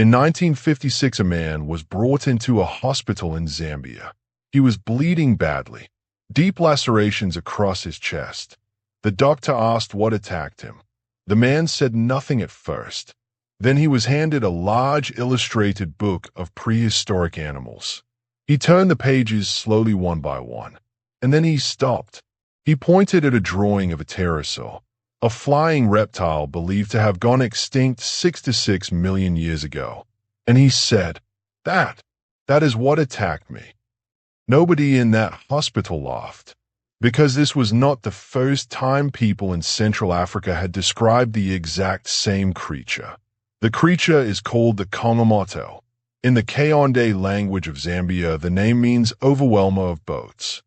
In 1956, a man was brought into a hospital in Zambia. He was bleeding badly, deep lacerations across his chest. The doctor asked what attacked him. The man said nothing at first. Then he was handed a large illustrated book of prehistoric animals. He turned the pages slowly one by one, and then he stopped. He pointed at a drawing of a pterosaur, a flying reptile believed to have gone extinct 6 to 6 million years ago. And he said, that is what attacked me. Nobody in that hospital laughed, because this was not the first time people in Central Africa had described the exact same creature. The creature is called the Kongamato. In the Kaonde language of Zambia, the name means overwhelmer of boats.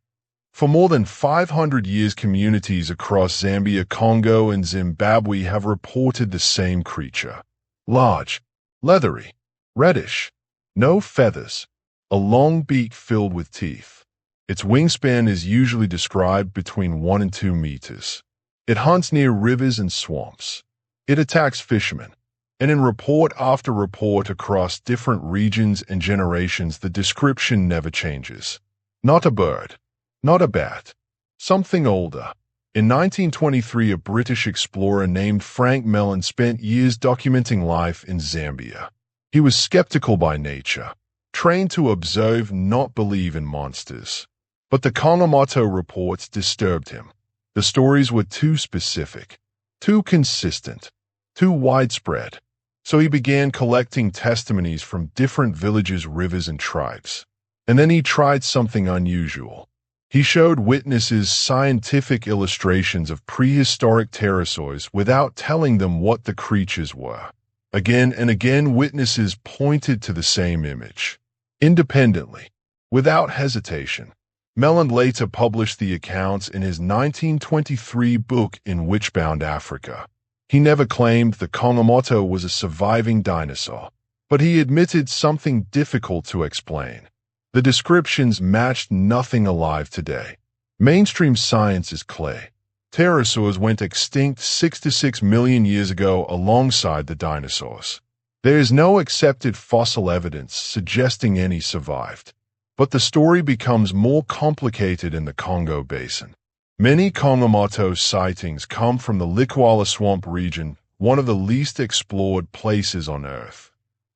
For more than 500 years, communities across Zambia, Congo, and Zimbabwe have reported the same creature. Large, leathery, reddish, no feathers, a long beak filled with teeth. Its wingspan is usually described between 1 and 2 meters. It hunts near rivers and swamps. It attacks fishermen. And in report after report across different regions and generations, the description never changes. Not a bird. Not a bat. Something older. In 1923, a British explorer named Frank Melland spent years documenting life in Zambia. He was skeptical by nature, trained to observe, not believe in monsters. But the Kongamato reports disturbed him. The stories were too specific, too consistent, too widespread. So he began collecting testimonies from different villages, rivers, and tribes. And then he tried something unusual. He showed witnesses scientific illustrations of prehistoric pterosaurs without telling them what the creatures were. Again and again, witnesses pointed to the same image. Independently, without hesitation. Melland later published the accounts in his 1923 book In Witchbound Africa. He never claimed the Kongamato was a surviving dinosaur, but he admitted something difficult to explain. The descriptions matched nothing alive today. Mainstream science is clear. Pterosaurs went extinct 6 to 6 million years ago alongside the dinosaurs. There is no accepted fossil evidence suggesting any survived. But the story becomes more complicated in the Congo Basin. Many Kongamato sightings come from the Likouala swamp region, one of the least explored places on Earth.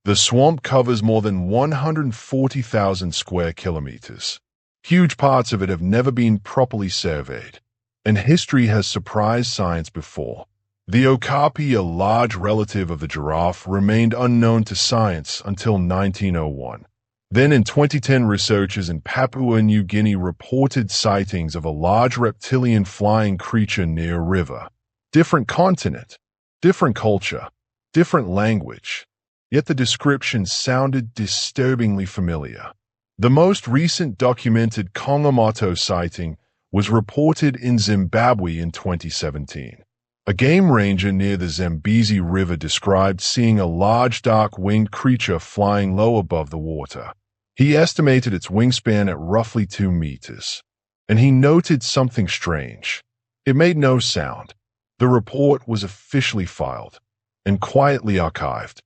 The swamp covers more than 140,000 square kilometers. Huge parts of it have never been properly surveyed, and history has surprised science before. The okapi, a large relative of the giraffe, remained unknown to science until 1901. Then in 2010, researchers in Papua New Guinea reported sightings of a large reptilian flying creature near a river. Different continent, different culture, different language. Yet the description sounded disturbingly familiar. The most recent documented Kongamato sighting was reported in Zimbabwe in 2017. A game ranger near the Zambezi River described seeing a large dark-winged creature flying low above the water. He estimated its wingspan at roughly 2 meters. And he noted something strange. It made no sound. The report was officially filed and quietly archived.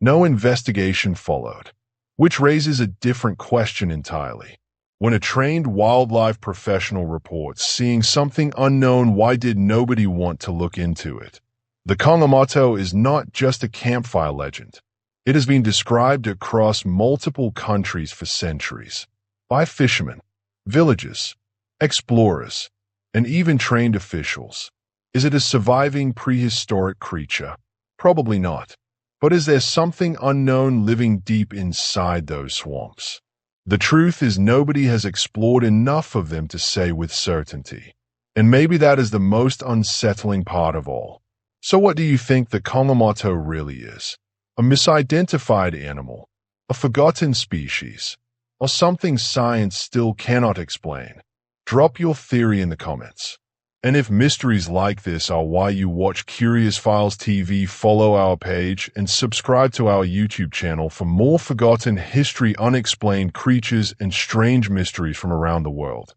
No investigation followed, which raises a different question entirely. When a trained wildlife professional reports seeing something unknown, why did nobody want to look into it? The Kongamato is not just a campfire legend. It has been described across multiple countries for centuries, by fishermen, villagers, explorers, and even trained officials. Is it a surviving prehistoric creature? Probably not. But is there something unknown living deep inside those swamps? The truth is, nobody has explored enough of them to say with certainty. And maybe that is the most unsettling part of all. So what do you think the Kongamato really is? A misidentified animal? A forgotten species? Or something science still cannot explain? Drop your theory in the comments. And if mysteries like this are why you watch Curious Files TV, follow our page and subscribe to our YouTube channel for more forgotten history, unexplained creatures, and strange mysteries from around the world.